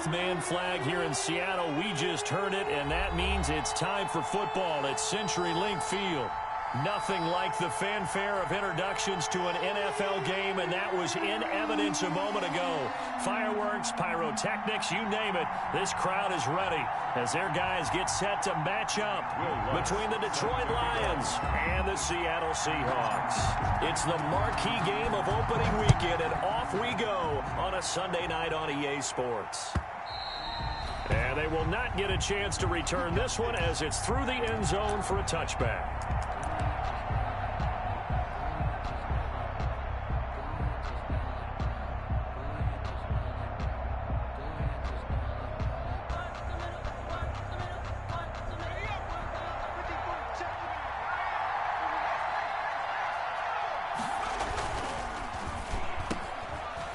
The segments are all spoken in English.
man flag here in Seattle. We just heard it, and that means it's time for football at CenturyLink Field. Nothing like the fanfare of introductions to an NFL game, and that was in evidence a moment ago. Fireworks, pyrotechnics, you name it. This crowd is ready as their guys get set to match up between the Detroit Lions and the Seattle Seahawks. It's the marquee game of opening weekend, and off we go on a Sunday night on EA Sports. And they will not get a chance to return this one as it's through the end zone for a touchback.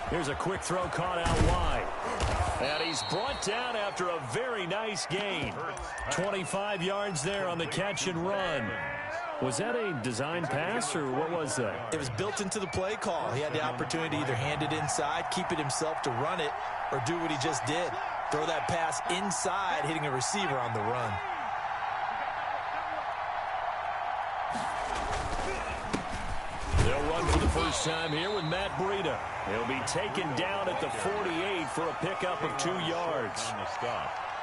Here's a quick throw caught out wide. And he's brought down after a very nice gain. 25 yards there on the catch and run. Was that a design pass, or what was that? It was built into the play call. He had the opportunity to either hand it inside, keep it himself to run it, or do what he just did. Throw that pass inside, hitting a receiver on the run. They'll run for the first time here with Matt Breida. He'll be taken down at the 48 for a pickup of 2 yards.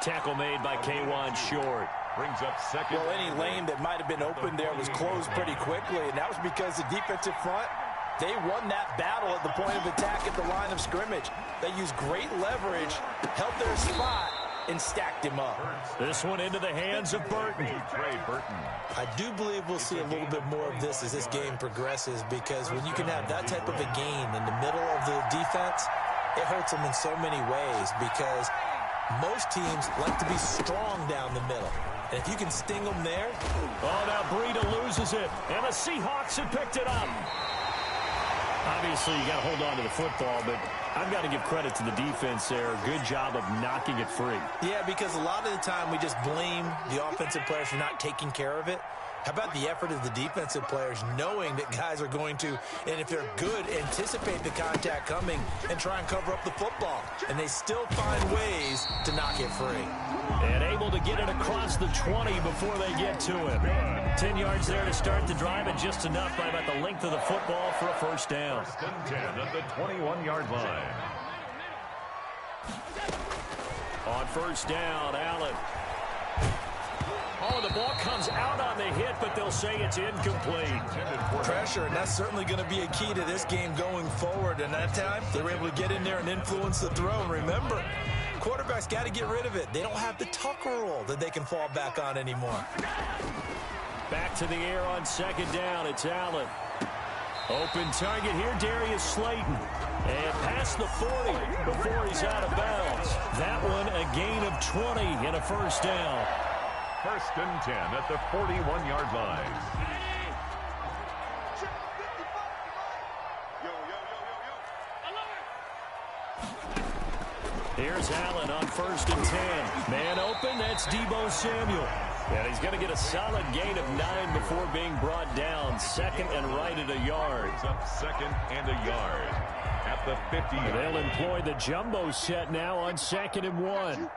Tackle made by K'Wan Short. Brings up second. Well, any lane that might have been open there was closed pretty quickly, and that was because the defensive front, they won that battle at the point of attack at the line of scrimmage. They used great leverage, held their spot, and stacked him up. This one into the hands of Burton. I do believe we'll see a little bit more of this as this game progresses, because when you can have that type of a gain in the middle of the defense, it hurts them in so many ways, because most teams like to be strong down the middle. And if you can sting them there. Oh, now Breida loses it. And the Seahawks have picked it up. Obviously, you got to hold on to the football, but I've got to give credit to the defense there. Good job of knocking it free. Yeah, because a lot of the time we just blame the offensive players for not taking care of it. How about the effort of the defensive players knowing that guys are going to, and if they're good, anticipate the contact coming and try and cover up the football. And they still find ways to knock it free. And able to get it across the 20 before they get to him. 10 yards there to start the drive, and just enough by about the length of the football for a first down. First and 10 at the 21-yard line. On first down, Allen. Oh, the ball comes out on the hit, but they'll say it's incomplete. Pressure, and that's certainly going to be a key to this game going forward. And that time, they were able to get in there and influence the throw. And remember, quarterbacks got to get rid of it. They don't have the Tucker rule that they can fall back on anymore. Back to the air on second down. It's Allen. Open target here, Darius Slayton. And past the 40 before he's out of bounds. That one a gain of 20 and a first down. First and 10 at the 41-yard line. Here's Allen on first and 10. Man open, that's Deebo Samuel. And he's going to get a solid gain of 9 before being brought down. Second and right at a yard. He's up second and a yard at the 50. They'll employ the jumbo set now on second and 1.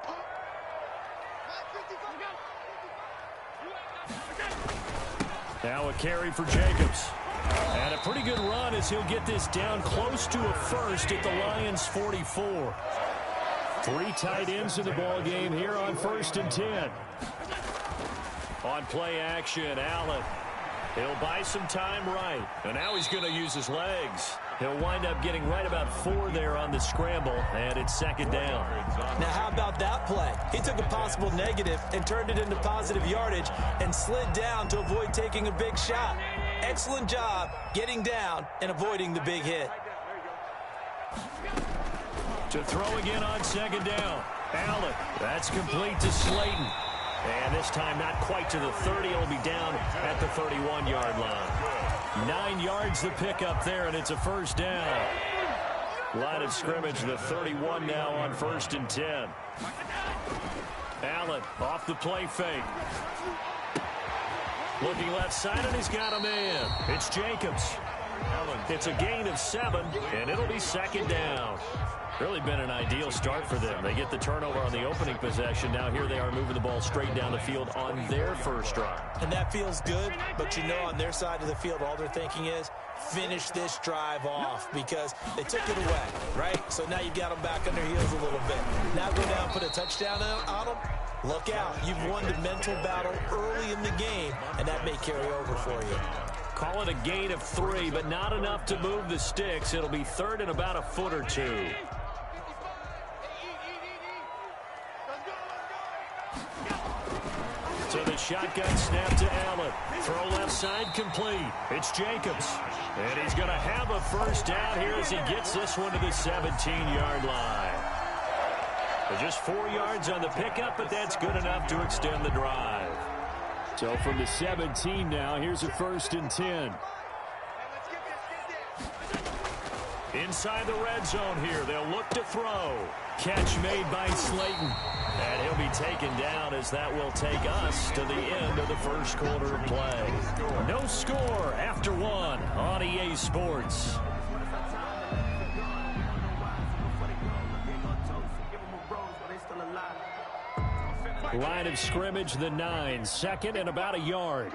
Now a carry for Jacobs. And a pretty good run as he'll get this down close to a first at the Lions' 44. 3 tight ends in the ball game here on first and 10. On play action, Allen. He'll buy some time right. And now he's going to use his legs. He'll wind up getting right about 4 there on the scramble, and it's second down. Now, how about that play? He took a possible negative and turned it into positive yardage and slid down to avoid taking a big shot. Excellent job getting down and avoiding the big hit. To throw again on second down. Allen, that's complete to Slayton. And this time not quite to the 30. It'll be down at the 31-yard line. 9 yards the pickup there, and it's a first down. Line of scrimmage, the 31 now on first and 10. Allen off the play fake. Looking left side, and he's got a man. It's Jacobs. It's a gain of 7, and it'll be second down. Really been an ideal start for them. They get the turnover on the opening possession. Now here they are moving the ball straight down the field on their first drive. And that feels good, but you know on their side of the field, all they're thinking is finish this drive off because they took it away, right? So now you got them back on their heels a little bit. Now go down, put a touchdown on them. Look out. You've won the mental battle early in the game, and that may carry over for you. Call it a gain of 3, but not enough to move the sticks. It'll be third and about a foot or two. So the shotgun snap to Allen. Throw left side complete. It's Jacobs. And he's going to have a first down here as he gets this one to the 17-yard line. Just 4 yards on the pickup, but that's good enough to extend the drive. So from the 17 now, here's a 1st and 10. Inside the red zone here, they'll look to throw. Catch made by Slayton. And he'll be taken down as that will take us to the end of the first quarter of play. No score after 1 on EA Sports. Line of scrimmage, the 9. Second and about a yard.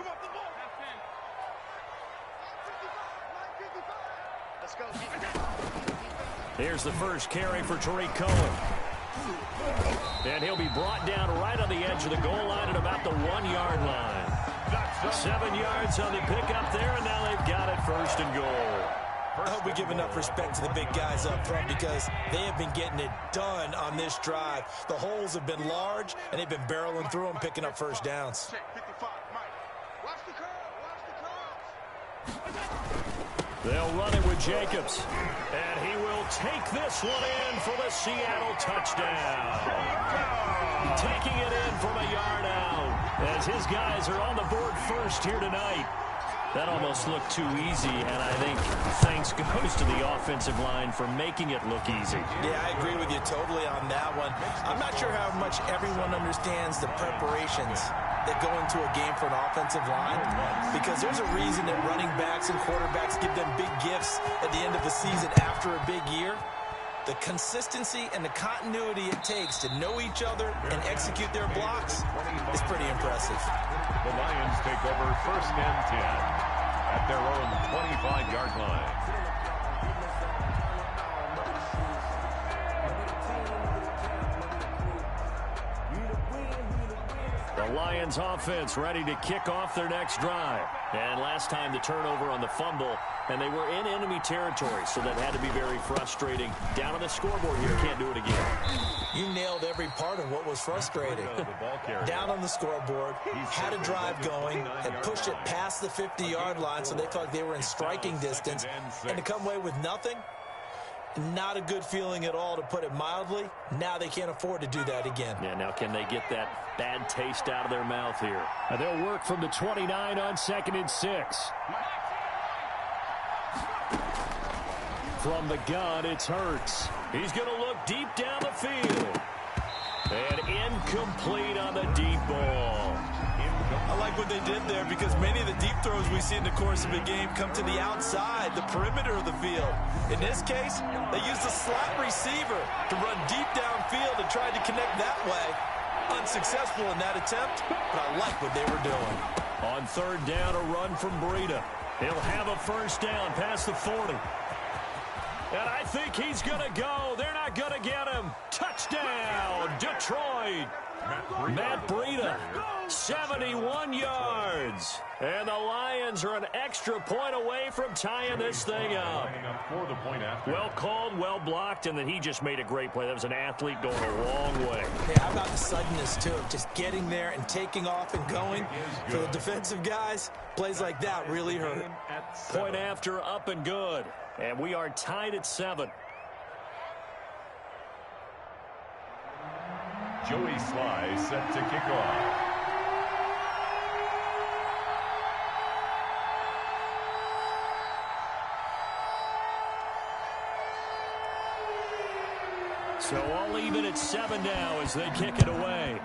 Here's the first carry for Tariq Cohen. And he'll be brought down right on the edge of the goal line at about the 1-yard line. 7 yards on the pickup there, and now they've got it 1st and goal. I hope we give enough respect to the big guys up front because they have been getting it done on this drive. The holes have been large, and they've been barreling through them, picking up first downs. They'll run it with Jacobs. And he will take this one in for the Seattle touchdown. Taking it in from a yard out as his guys are on the board first here tonight. That almost looked too easy, and I think thanks goes to the offensive line for making it look easy. Yeah, I agree with you totally on that one. I'm not sure how much everyone understands the preparations that go into a game for an offensive line because there's a reason that running backs and quarterbacks give them big gifts at the end of the season after a big year. The consistency and the continuity it takes to know each other and execute their blocks is pretty impressive. The Lions take over 1st and 10 at their own 25-yard line. The Lions offense ready to kick off their next drive. And last time the turnover on the fumble, and they were in enemy territory, so that had to be very frustrating. Down on the scoreboard here, can't do it again. You nailed every part of what was frustrating. Down on the scoreboard, had a drive going, had pushed it past the 50-yard line, so they thought they were in striking distance, and to come away with nothing, not a good feeling at all, to put it mildly. Now they can't afford to do that again. Yeah, now can they get that bad taste out of their mouth here? They'll work from the 29 on 2nd and 6. From the gun, it's Hurts. He's going to look deep down the field. And incomplete on the deep ball. I like what they did there because many of the deep throws we see in the course of a game come to the outside, the perimeter of the field. In this case, they used a slot receiver to run deep downfield and tried to connect that way. Unsuccessful in that attempt, but I like what they were doing. On 3rd down, a run from Breida. He'll have a first down past the 40. And I think he's going to go. They're not going to get him. Touchdown, Detroit. Matt Breida, 71 yards. And the Lions are an extra point away from tying this thing up. Well called, well blocked, and then he just made a great play. That was an athlete going a long way. Yeah, how about the suddenness, too? Just getting there and taking off and going. For the defensive guys, plays like that really hurt. Point after, up and good. And we are tied at 7. Joey Sly set to kick off. So all even at 7 now as they kick it away.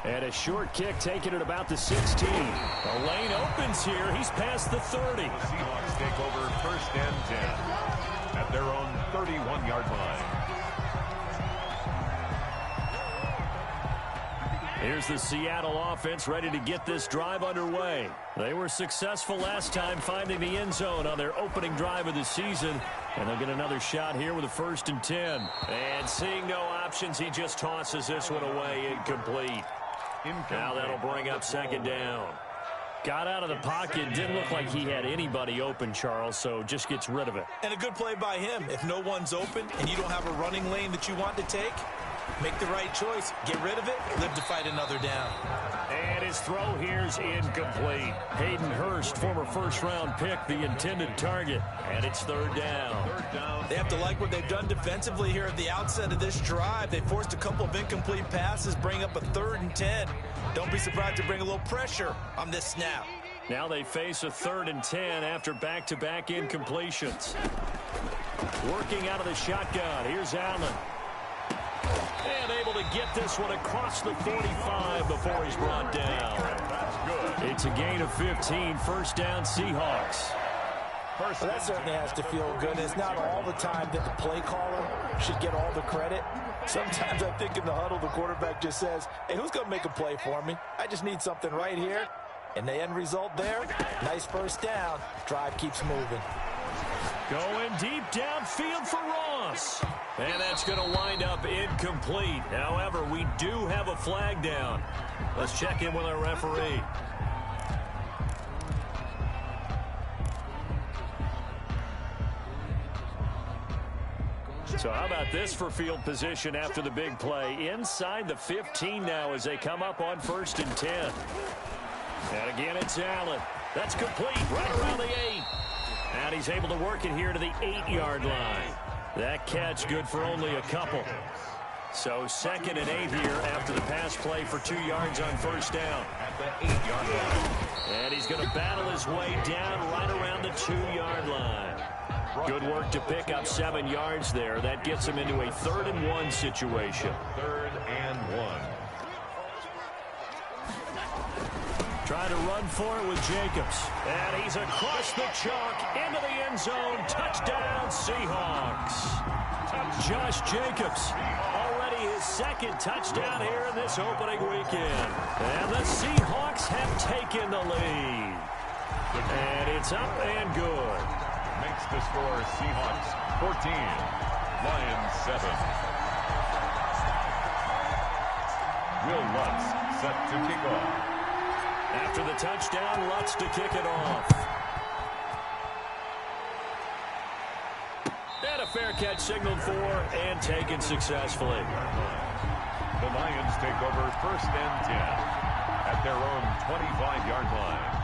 And a short kick taken at about the 16. The lane opens here. He's past the 30. The Seahawks take over first and 10 at their own 31-yard line. Here's the Seattle offense ready to get this drive underway. They were successful last time finding the end zone on their opening drive of the season. And they'll get another shot here with a 1st and 10. And seeing no options, he just tosses this one away, incomplete. Now that'll bring up 2nd down. Got out of the pocket. Didn't look like he had anybody open, Charles, so just gets rid of it. And a good play by him. If no one's open and you don't have a running lane that you want to take, make the right choice. Get rid of it. Live to fight another down. And his throw here's incomplete. Hayden Hurst, former first-round pick, the intended target. And it's 3rd down. They have to like what they've done defensively here at the outset of this drive. They forced a couple of incomplete passes, bring up a 3rd and 10. Don't be surprised to bring a little pressure on this snap. Now they face a 3rd and 10 after back-to-back incompletions. Working out of the shotgun. Here's Allen. And able to get this one across the 45 before he's brought down. It's a gain of 15. 1st down, Seahawks. Well, that certainly has to feel good. It's not all the time that the play caller should get all the credit. Sometimes I think in the huddle, the quarterback just says, hey, who's going to make a play for me? I just need something right here. And the end result there, nice 1st down. Drive keeps moving. Going deep downfield for Ross. And that's going to wind up incomplete. However, we do have a flag down. Let's check in with our referee. So how about this for field position after the big play? Inside the 15 now as they come up on 1st and 10. And again, it's Allen. That's complete right around the 8. And he's able to work it here to the 8-yard line. That catch good for only a couple. So 2nd and 8 here after the pass play for 2 yards on 1st down. At the 8-yard line. And he's going to battle his way down right around the 2-yard line. Good work to pick up 7 yards there. That gets him into a 3rd and 1 situation. 3rd and 1. Trying to run for it with Jacobs. And he's across the chalk into the end zone. Touchdown, Seahawks. Josh Jacobs, already his 2nd touchdown here in this opening weekend. And the Seahawks have taken the lead. And it's up and good. Makes the score Seahawks 14, Lions 7. Will Lutz set to kick off. After the touchdown, Lutz to kick it off. And a fair catch signaled for and taken successfully. The Lions take over 1st and 10 at their own 25-yard line.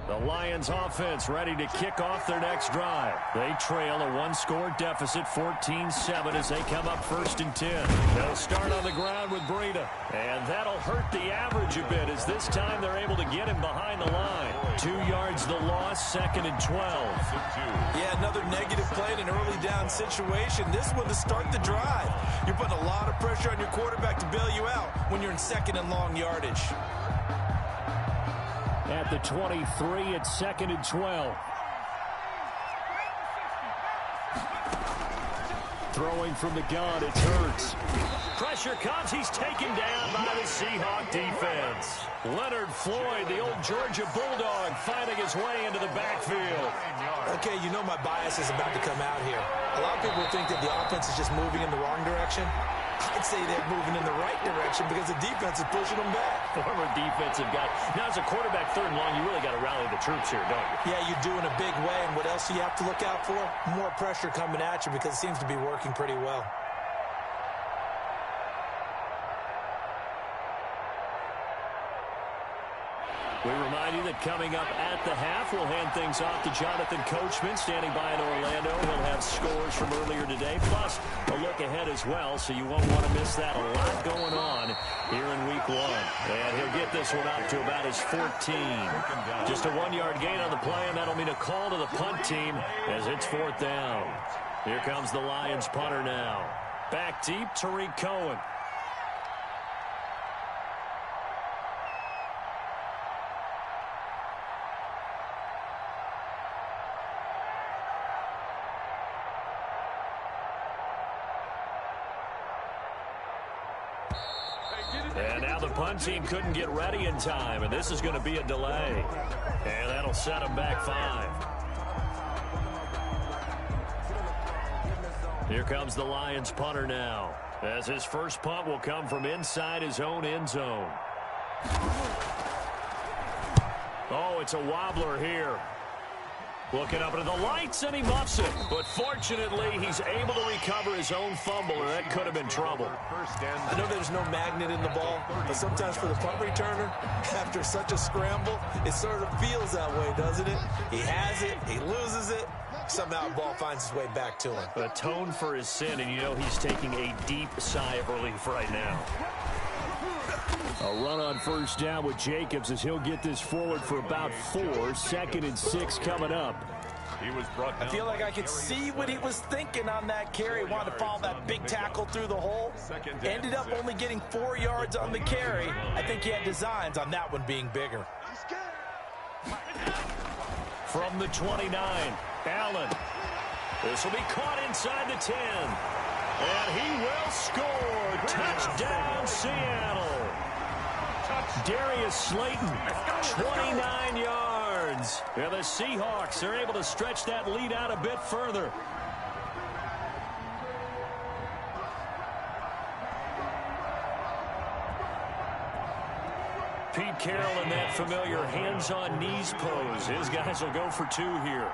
The Lions offense ready to kick off their next drive. They trail a 1-score deficit, 14-7 as they come up 1st and 10. They'll start on the ground with Breida. And that'll hurt the average a bit as this time they're able to get him behind the line. 2 yards the loss, 2nd and 12. Yeah, another negative play in an early down situation. This one to start the drive. You're putting a lot of pressure on your quarterback to bail you out when you're in 2nd and long yardage. At the 23, it's 2nd and 12. Throwing from the gun, it's Hurts. Pressure comes. He's taken down by the Seahawk defense. Leonard Floyd, the old Georgia Bulldog, finding his way into the backfield. Okay, you know my bias is about to come out here. A lot of people think that the offense is just moving in the wrong direction. I'd say they're moving in the right direction because the defense is pushing them back. Former defensive guy. Now, as a quarterback 3rd and long, you really got to rally the troops here, don't you? Yeah, you do in a big way. And what else do you have to look out for? More pressure coming at you because it seems to be working pretty well. We remind you that coming up at the half, we'll hand things off to Jonathan Coachman, standing by in Orlando. He'll have scores from earlier today, plus a look ahead as well, so you won't want to miss that. A lot going on here in week 1. And he'll get this one up to about his 14. Just a 1-yard gain on the play, and that'll mean a call to the punt team as it's 4th down. Here comes the Lions punter now. Back deep, Tariq Cohen. And now the punt team couldn't get ready in time, and this is going to be a delay. And that'll set them back 5. Here comes the Lions punter now, as his first punt will come from inside his own end zone. Oh, it's a wobbler here. Looking up into the lights, and he muffs it. But fortunately, he's able to recover his own fumble, or that could have been trouble. I know there's no magnet in the ball, but sometimes for the punt returner, after such a scramble, it sort of feels that way, doesn't it? He has it, he loses it, somehow the ball finds its way back to him. Atone for his sin, and you know he's taking a deep sigh of relief right now. A run on first down with Jacobs as he'll get this forward for about 4. 2nd and 6 coming up. He was brought down. I feel like I could see what he was thinking on that carry. Wanted to follow that big tackle through the hole. Ended up only getting 4 yards on the carry. I think he had designs on that one being bigger. From the 29, Allen. This will be caught inside the 10. And he will score. Touchdown, Seattle. Darius Slayton, 29 yards. And the Seahawks are able to stretch that lead out a bit further. Pete Carroll in that familiar hands-on knees pose. His guys will go for 2 here.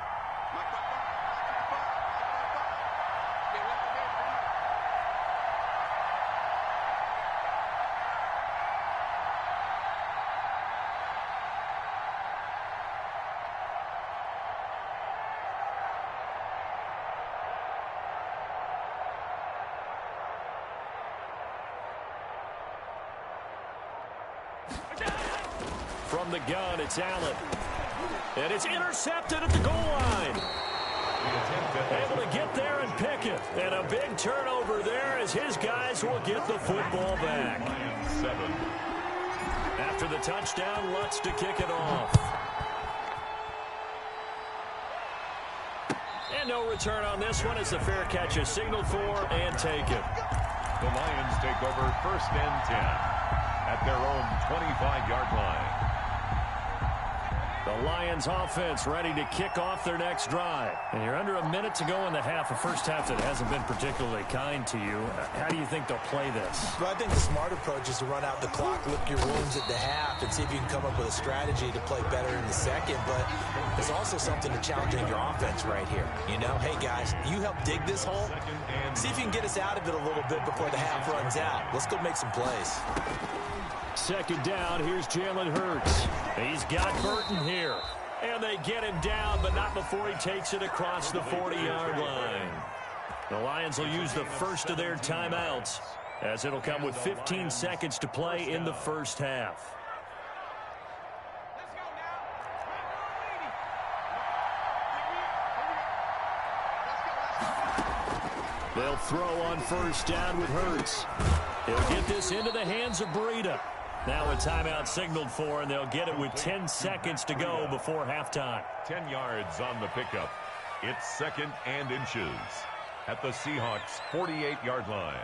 From the gun, it's Allen. And it's intercepted at the goal line. Able to get there and pick it. And a big turnover there as his guys will get the football back. After the touchdown, Lutz to kick it off. And no return on this one as the fair catch is signaled for and taken. The Lions take over 1st and 10 at their own 25-yard line. The Lions offense ready to kick off their next drive. And you're under a minute to go in the half, a first half that hasn't been particularly kind to you. How do you think they'll play this? Well, I think the smart approach is to run out the clock, lick your wounds at the half, and see if you can come up with a strategy to play better in the second. But there's also something to challenging your offense right here. You know, hey, guys, you help dig this hole. See if you can get us out of it a little bit before the half runs out. Let's go make some plays. 2nd down, here's Jalen Hurts. He's got Burton here. And they get him down, but not before he takes it across the 40-yard line. The Lions will use the first of their timeouts, as it'll come with 15 seconds to play in the first half. They'll throw on first down with Hurts. He'll get this into the hands of Breida. Now a timeout signaled for, and they'll get it with 10 seconds to go before halftime. 10 yards on the pickup. It's 2nd and inches at the Seahawks' 48-yard line.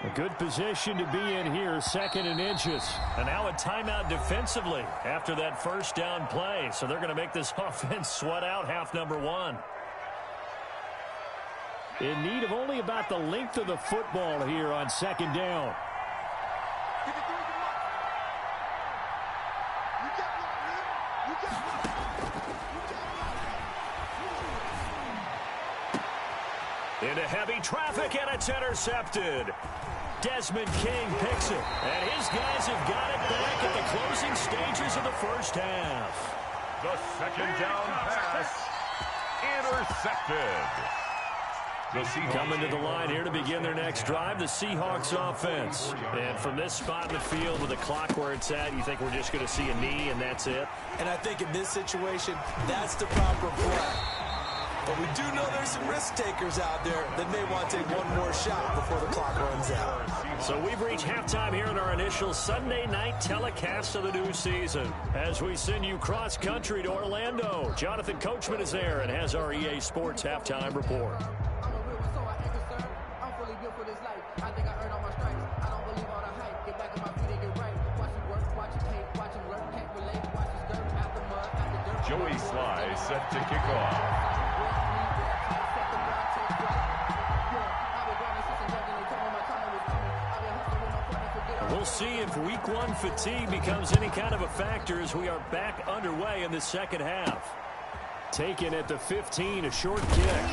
A good position to be in here, 2nd and inches. And now a timeout defensively after that first down play. So they're going to make this offense sweat out half number 1. In need of only about the length of the football here on 2nd down. Into heavy traffic, and it's intercepted. Desmond King picks it, and his guys have got it back at the closing stages of the first half. The second down pass intercepted. Coming to the line here to begin their next drive, the Seahawks offense. And from this spot in the field with the clock where it's at, you think we're just going to see a knee and that's it? And I think in this situation, that's the proper play. But we do know there's some risk takers out there that may want to take one more shot before the clock runs out. So we've reached halftime here in our initial Sunday night telecast of the new season. As we send you cross-country to Orlando, Jonathan Coachman is there and has our EA Sports halftime report. Joey Sly set to kick off. We'll see if week one fatigue becomes any kind of a factor as we are back underway in the second half. Taken at the 15, a short kick.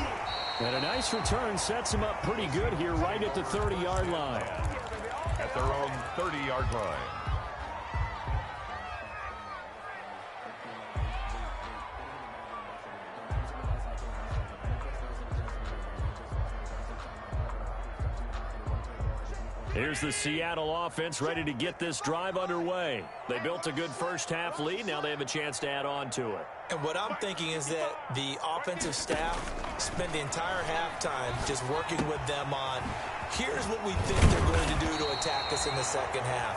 And a nice return sets him up pretty good here right at the 30-yard line. At their own 30-yard line. Here's the Seattle offense ready to get this drive underway. They built a good first-half lead. Now they have a chance to add on to it. And what I'm thinking is that the offensive staff spent the entire halftime just working with them on, here's what we think they're going to do to attack us in the second half.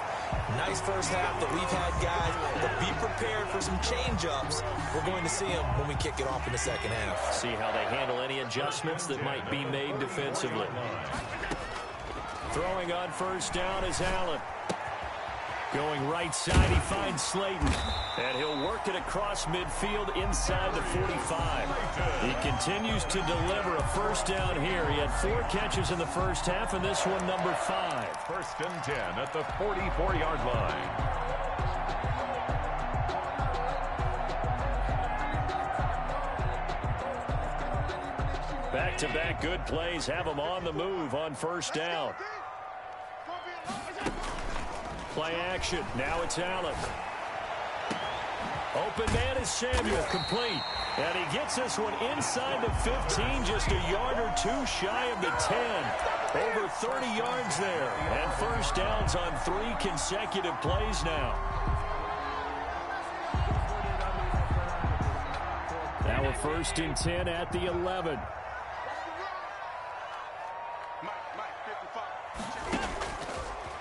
Nice first half that we've had, guys, but be prepared for some change-ups. We're going to see them when we kick it off in the second half. See how they handle any adjustments that might be made defensively. Throwing on first down is Allen. Going right side, he finds Slayton. And he'll work it across midfield inside the 45. He continues to deliver a first down here. He had 4 catches in the first half, and this one number 5. First and 10 at the 44-yard line. Back-to-back good plays have him on the move on first down. Play action. Now it's Allen. Open man is Samuel. Complete. And he gets this one inside the 15, just a yard or 2 shy of the 10. Over 30 yards there. And first downs on 3 consecutive plays now. Now a first and 10 at the 11.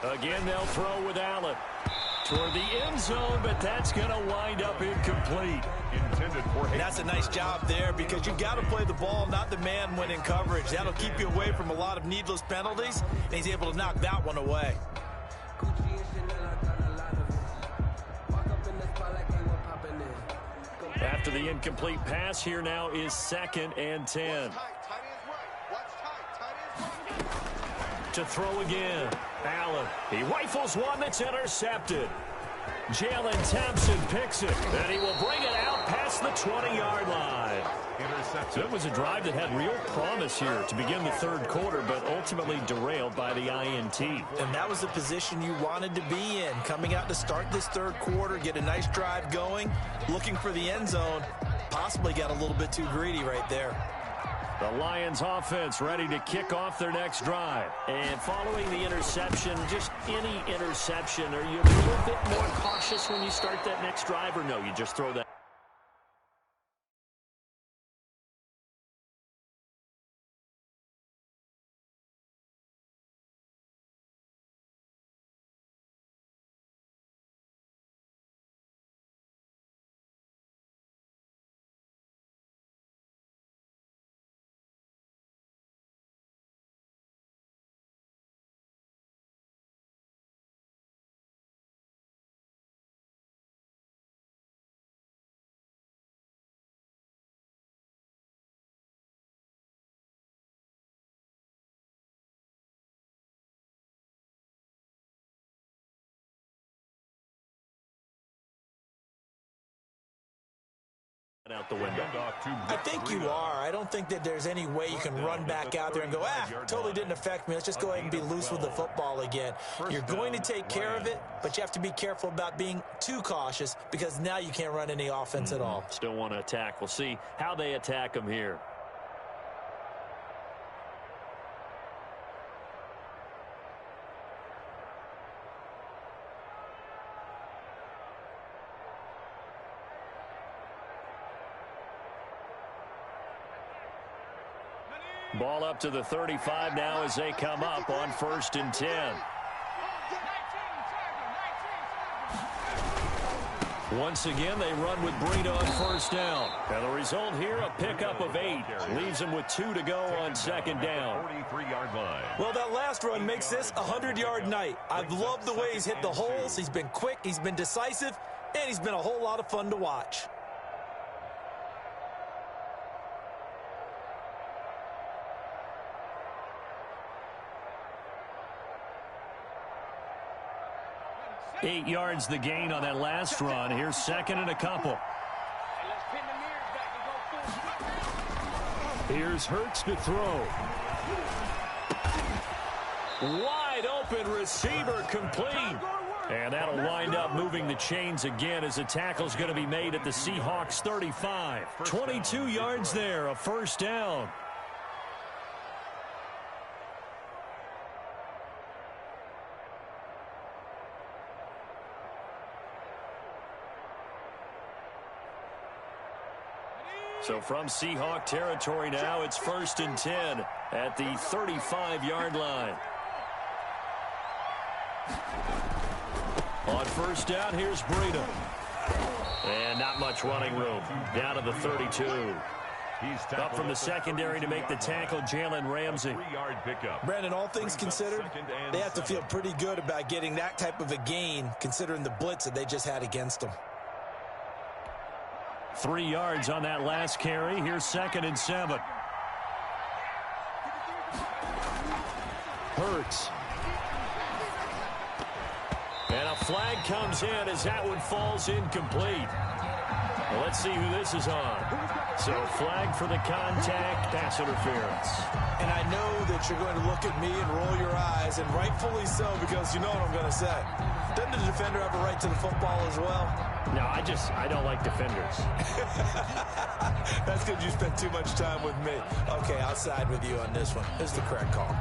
Again, they'll throw with Allen. Toward the end zone, but that's going to wind up incomplete. Intended for him. That's a nice job there because you've got to play the ball, not the man when in coverage. That'll keep you away from a lot of needless penalties, and he's able to knock that one away. After the incomplete pass, here now is 2nd and 10. To throw again. Allen. He rifles one that's intercepted. Jalen Thompson picks it, and he will bring it out past the 20-yard line. Intercepted. It was a drive that had real promise here to begin the third quarter, but ultimately derailed by the INT. And that was the position you wanted to be in. Coming out to start this third quarter, get a nice drive going, looking for the end zone. Possibly got a little bit too greedy right there. The Lions offense ready to kick off their next drive. And following the interception, just any interception, are you a little bit more cautious when you start that next drive, or no, you just throw that? Out the window. I think you are. I don't think that there's any way you can run back out there and go, totally didn't affect me. Let's just go ahead and be loose with the football again. You're going to take care of it, but you have to be careful about being too cautious because now you can't run any offense at all. Still want to attack. We'll see how they attack him here. Ball up to the 35 now as they come up on 1st and 10. Once again, they run with Breida on 1st down. And the result here, a pickup of 8. Leaves them with 2 to go on 2nd down. 43-yard line. Well, that last run makes this a 100-yard night. I've loved the way he's hit the holes. He's been quick, he's been decisive, and he's been a whole lot of fun to watch. Eight yards the gain on that last run. Here's 2nd and a couple. Here's Hurts to throw. Wide open receiver complete. And that'll wind up moving the chains again as the tackle's going to be made at the Seahawks 35. 22 yards there, a 1st down. So from Seahawk territory now, it's 1st and 10 at the 35-yard line. On 1st down, here's Breida. And not much running room. Down to the 32. Up from the secondary to make the tackle, Jalen Ramsey. 3-yard pickup. Brandon, all things considered, they have to feel pretty good about getting that type of a gain considering the blitz that they just had against them. 3 yards on that last carry. Here's 2nd and 7. Hurts. And a flag comes in as that one falls incomplete. Well, let's see who this is on. So flag for the contact, pass interference. And I know that you're going to look at me and roll your eyes, and rightfully so, because you know what I'm going to say. Doesn't the defender have a right to the football as well? No, I don't like defenders. That's because you spent too much time with me. Okay, I'll side with you on this one. It's the correct call.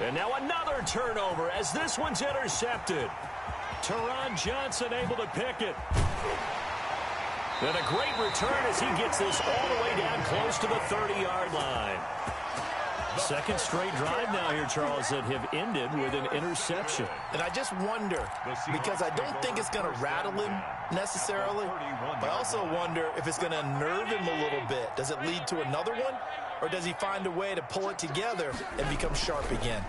And now another turnover as this one's intercepted. Teron Johnson able to pick it. And a great return as he gets this all the way down close to the 30-yard line. Second straight drive now here, Charles, that have ended with an interception. And I just wonder, because I don't think it's going to rattle him necessarily, but I also wonder if it's going to unnerve him a little bit. Does it lead to another one, or does he find a way to pull it together and become sharp again?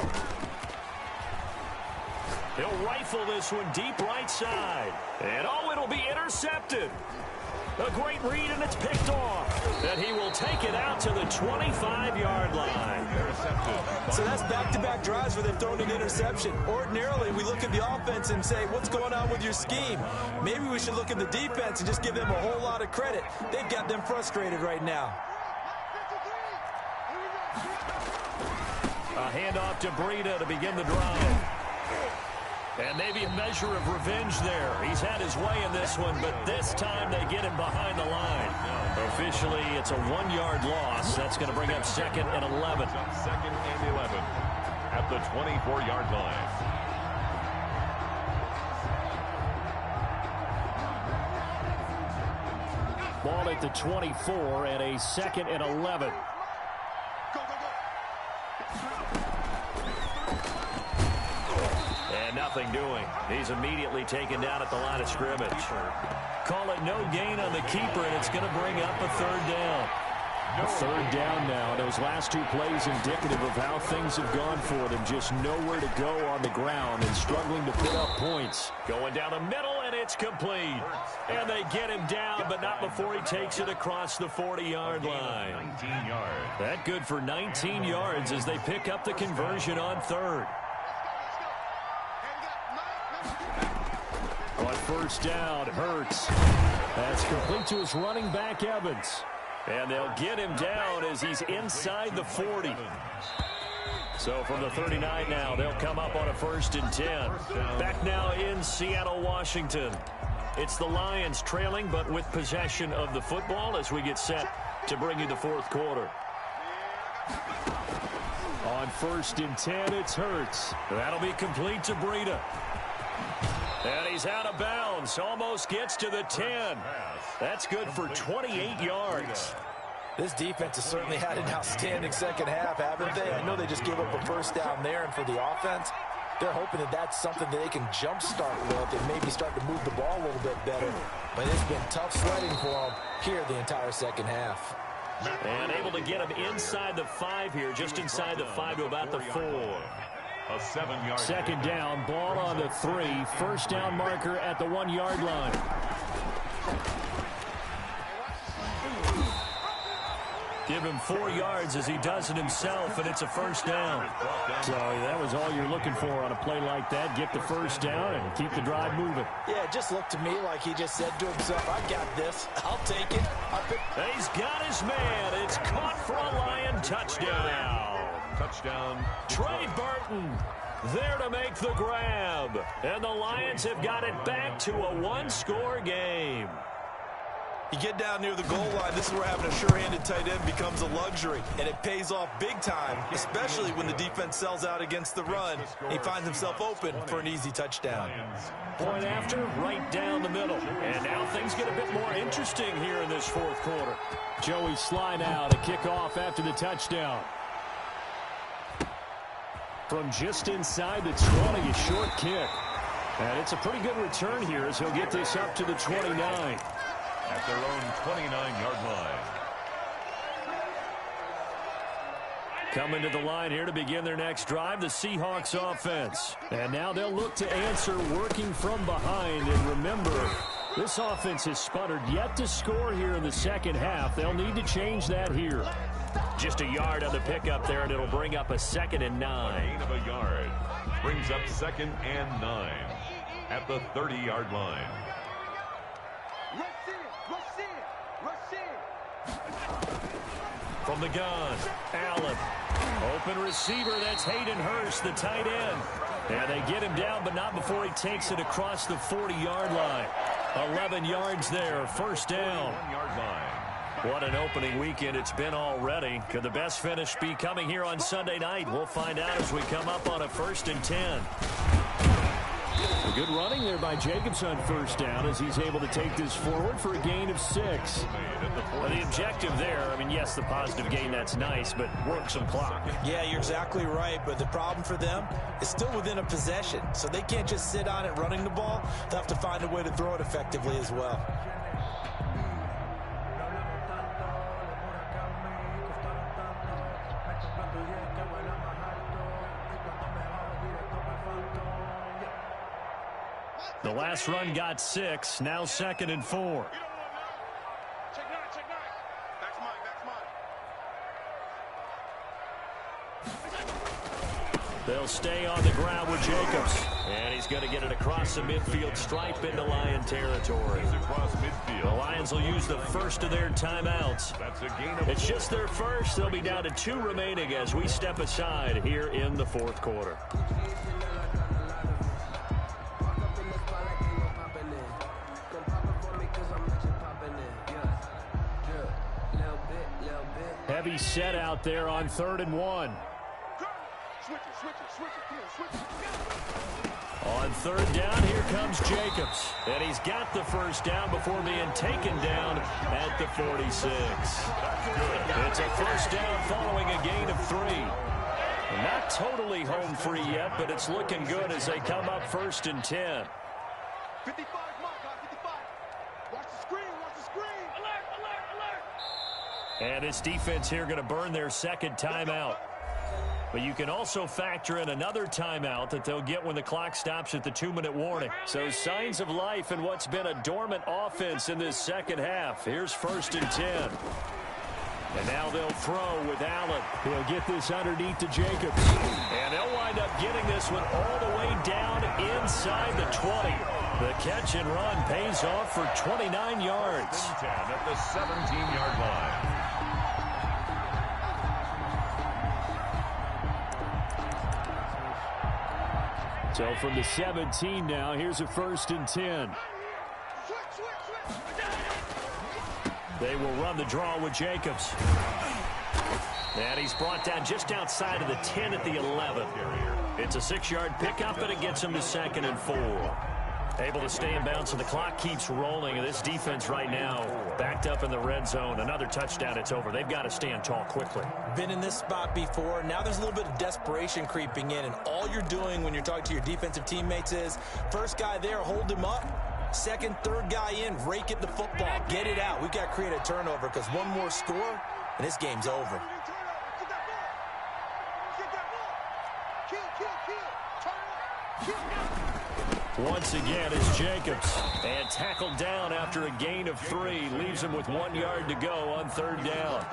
He'll rifle this one deep right side. And it'll be intercepted. A great read, and it's picked off. And he will take it out to the 25-yard line. So that's back-to-back drives where they've thrown an interception. Ordinarily, we look at the offense and say, what's going on with your scheme? Maybe we should look at the defense and just give them a whole lot of credit. They've got them frustrated right now. A handoff to Breida to begin the drive. And maybe a measure of revenge there. He's had his way in this one, but this time they get him behind the line. Officially, it's a 1-yard loss. That's going to bring up 2nd and 11. 2nd and 11 at the 24-yard line. Ball at the 24 and a 2nd and 11. And nothing doing. He's immediately taken down at the line of scrimmage. Call it no gain on the keeper, and it's going to bring up a 3rd down. A 3rd down now. Those last 2 plays indicative of how things have gone for them. Just nowhere to go on the ground and struggling to put up points. Going down the middle, and and it's complete. And they get him down, but not before he takes it across the 40-yard line. 19 yards. That good for 19 yards as they pick up the conversion on third. On first down, Hurts. That's complete to his running back, Evans. And they'll get him down as he's inside the 40. So from the 39 now, they'll come up on a 1st and 10. Back now in Seattle, Washington. It's the Lions trailing, but with possession of the football as we get set to bring you the 4th quarter. On 1st and 10, it's Hurts. That'll be complete to Breida. And he's out of bounds. Almost gets to the 10. That's good for 28 yards. This defense has certainly had an outstanding second half, haven't they? I know they just gave up a first down there, and for the offense, they're hoping that that's something that they can jumpstart with and maybe start to move the ball a little bit better. But it's been tough sledding for them here the entire second half. And able to get him inside the 5 here, just inside the 5 to about the 4. A 7-yard. Second down, ball on the 3. First down marker at the 1-yard line. Give him 4 yards as he does it himself, and it's a first down. So that was all you're looking for on a play like that. Get the first down and keep the drive moving. Yeah, it just looked to me like he just said to himself, I got this. I'll take it. He's got his man. It's caught for a Lion touchdown. Touchdown. Trey Burton there to make the grab. And the Lions have got it back to a 1-score game. You get down near the goal line, this is where having a sure-handed tight end becomes a luxury, and it pays off big time, especially when the defense sells out against the run. He finds himself open for an easy touchdown. Point after, right down the middle. And now things get a bit more interesting here in this 4th quarter. Joey Sly now to kick off after the touchdown. From just inside the 20, a short kick. And it's a pretty good return here as he'll get this up to the 29. At their own 29-yard line. Coming to the line here to begin their next drive, the Seahawks offense. And now they'll look to answer working from behind. And remember, this offense has sputtered yet to score here in the second half. They'll need to change that here. Just a yard on the pickup there, and it'll bring up a 2nd and 9. Gain of a yard. Brings up 2nd and 9 at the 30-yard line. From the gun, Allen. Open receiver, that's Hayden Hurst, the tight end. And they get him down, but not before he takes it across the 40-yard line. 11 yards there, first down. 1-yard line. What an opening weekend it's been already. Could the best finish be coming here on Sunday night? We'll find out as we come up on a 1st and 10. A good running there by Jacobs on first down as he's able to take this forward for a gain of 6. Well, the objective there, I mean, yes, the positive gain, that's nice, but work some clock. Yeah, you're exactly right, but the problem for them is still within a possession, so they can't just sit on it running the ball. They'll have to find a way to throw it effectively as well. The last run got 6, now 2nd and 4. They'll stay on the ground with Jacobs. And he's going to get it across the midfield stripe into Lion territory. Across midfield. The Lions will use the first of their timeouts. That's a gain of It's just their first. They'll be down to 2 remaining as we step aside here in the 4th quarter. Heavy set out there on 3rd and 1. On 3rd down, here comes Jacobs. And he's got the first down before being taken down at the 46. It's a first down following a gain of 3. Not totally home free yet, but it's looking good as they come up 1st and 10. 55, mark, 55. Watch the screen, watch the screen. Alert, alert, alert. And this defense here going to burn their 2nd timeout. But you can also factor in another timeout that they'll get when the clock stops at the 2-minute warning. So signs of life in what's been a dormant offense in this second half. Here's 1st and 10. And now they'll throw with Allen. He'll get this underneath to Jacobs. And they'll wind up getting this one all the way down inside the 20. The catch and run pays off for 29 yards. 10 at the 17-yard line. So from the 17 now, here's a 1st and 10. They will run the draw with Jacobs. And he's brought down just outside of the 10 at the 11. It's a 6-yard pickup, and it gets him to 2nd and 4. Able to stay in bounds, so the clock keeps rolling. And this defense right now backed up in the red zone. Another touchdown, it's over. They've got to stand tall quickly. Been in this spot before. Now there's a little bit of desperation creeping in, and all you're doing when you're talking to your defensive teammates is first guy there, hold him up. Second, third guy in, rake it the football. Get it out. We've got to create a turnover because one more score, and this game's over. Once again is Jacobs. And tackled down after a gain of 3. Leaves him with 1 yard to go on 3rd down.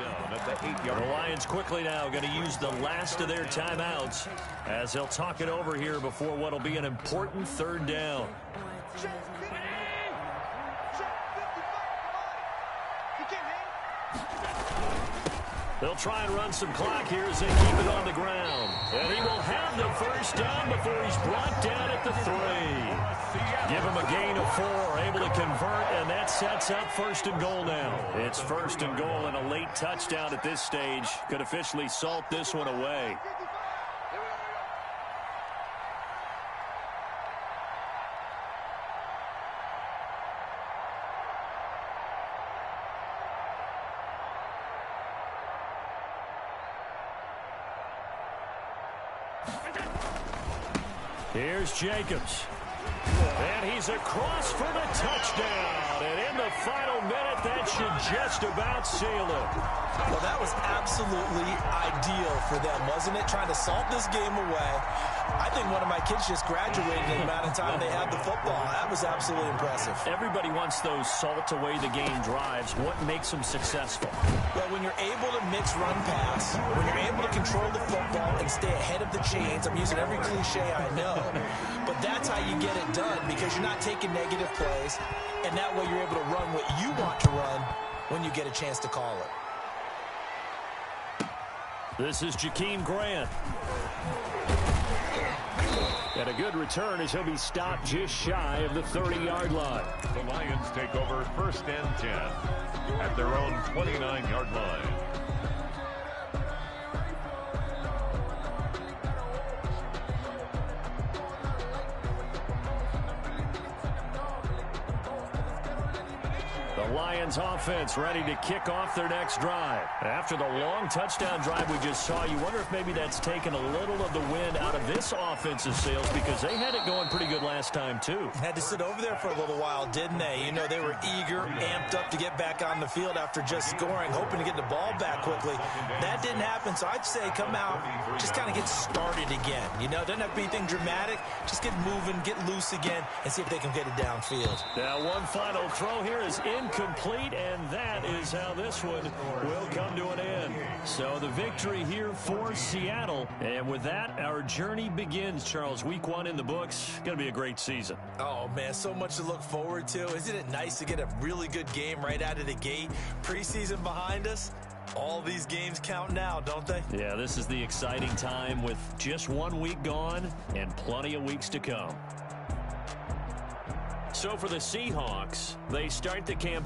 The Lions quickly now going to use the last of their timeouts as they'll talk it over here before what will be an important 3rd down. They'll try and run some clock here as they keep it on the ground. And he will have the 1st down before he's brought down at the 3. Give him a gain of 4, able to convert, and that sets up 1st and goal now. It's 1st and goal, and a late touchdown at this stage could officially salt this one away. Here's Jacobs. And he's across for the touchdown. And in the final minute, that should just about seal it. Well, that was absolutely ideal for them, wasn't it? Trying to salt this game away. I think one of my kids just graduated in the amount of time they had the football. That was absolutely impressive. Everybody wants those salt-away-the-game drives. What makes them successful? Well, when you're able to mix run-pass, when you're able to control the football and stay ahead of the chains, I'm using every cliche I know, but that's how you get it done because you're not taking negative plays, and that way you're able to run what you want to run when you get a chance to call it. This is Jakeem Grant. And a good return as he'll be stopped just shy of the 30-yard line. The Lions take over 1st and 10 at their own 29-yard line. The Lions offense ready to kick off their next drive. After the long touchdown drive we just saw, you wonder if maybe that's taken a little of the wind out of this offensive sails because they had it going pretty good last time too. Had to sit over there for a little while, didn't they? You know, they were eager, amped up to get back on the field after just scoring, hoping to get the ball back quickly. That didn't happen, so I'd say come out, just kind of get started again. You know, doesn't have to be anything dramatic. Just get moving, get loose again, and see if they can get it downfield. Now one final throw here is incomplete, and that is how this one will come to an end. So the victory here for Seattle. And with that, our journey begins, Charles. Week 1 in the books. Going to be a great season. Oh, man, so much to look forward to. Isn't it nice to get a really good game right out of the gate? Preseason behind us. All these games count now, don't they? Yeah, this is the exciting time with just 1 week gone and plenty of weeks to come. So for the Seahawks, they start the campaign